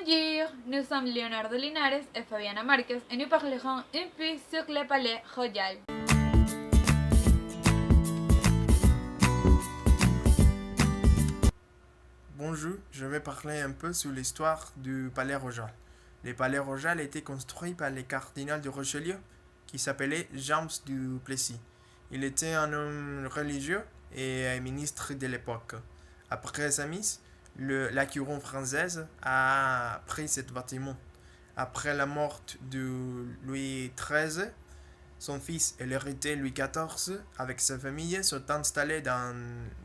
Bonjour, nous sommes Leonardo Linares et Fabiana Marquez et nous parlerons un peu sur le Palais Royal. Bonjour, je vais parler un peu sur l'histoire du Palais Royal. Le Palais Royal a été construit par le cardinal de Richelieu qui s'appelait James du Plessis. Il était un homme religieux et un ministre de l'époque. Après sa mise, la couronne française a pris ce bâtiment. Après la mort de Louis XIII, son fils et l'héritier Louis XIV, avec sa famille, sont installés dans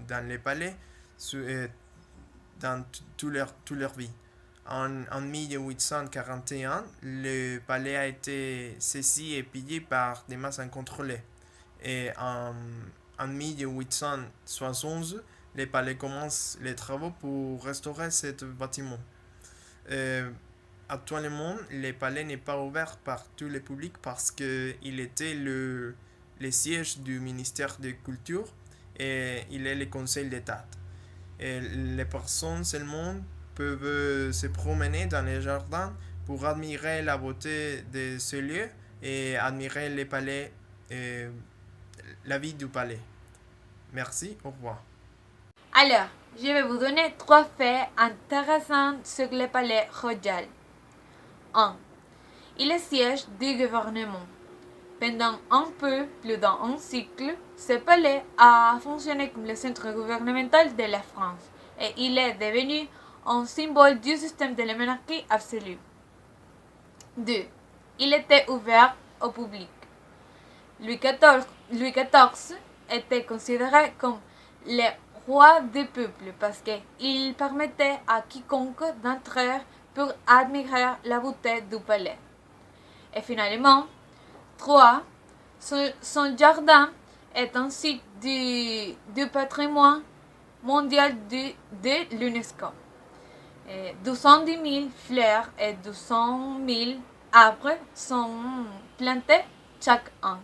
le palais dans toute leur vie. En 1841, le palais a été saisi et pillé par des masses incontrôlées. Et en 1871, le palais commence les travaux pour restaurer ce bâtiment. Euh, Actuellement, le palais n'est pas ouvert par tout le public parce qu'il était le siège du ministère de la Culture et il est le conseil d'État. Et les personnes seulement peuvent se promener dans les jardins pour admirer la beauté de ce lieu et admirer le palais et la vie du palais. Merci, au revoir. Alors, je vais vous donner 3 faits intéressants sur le Palais Royal. 1. Il est siège du gouvernement. Pendant un peu plus d'un siècle, ce palais a fonctionné comme le centre gouvernemental de la France et il est devenu un symbole du système de la monarchie absolue. 2. Il était ouvert au public. Louis XIV était considéré comme le roi du peuple parce qu'il permettait à quiconque d'entrer pour admirer la beauté du palais. Et finalement, 3. Son jardin est un site du patrimoine mondial de l'UNESCO. 210 000 fleurs et 200 000 arbres sont plantés chaque an.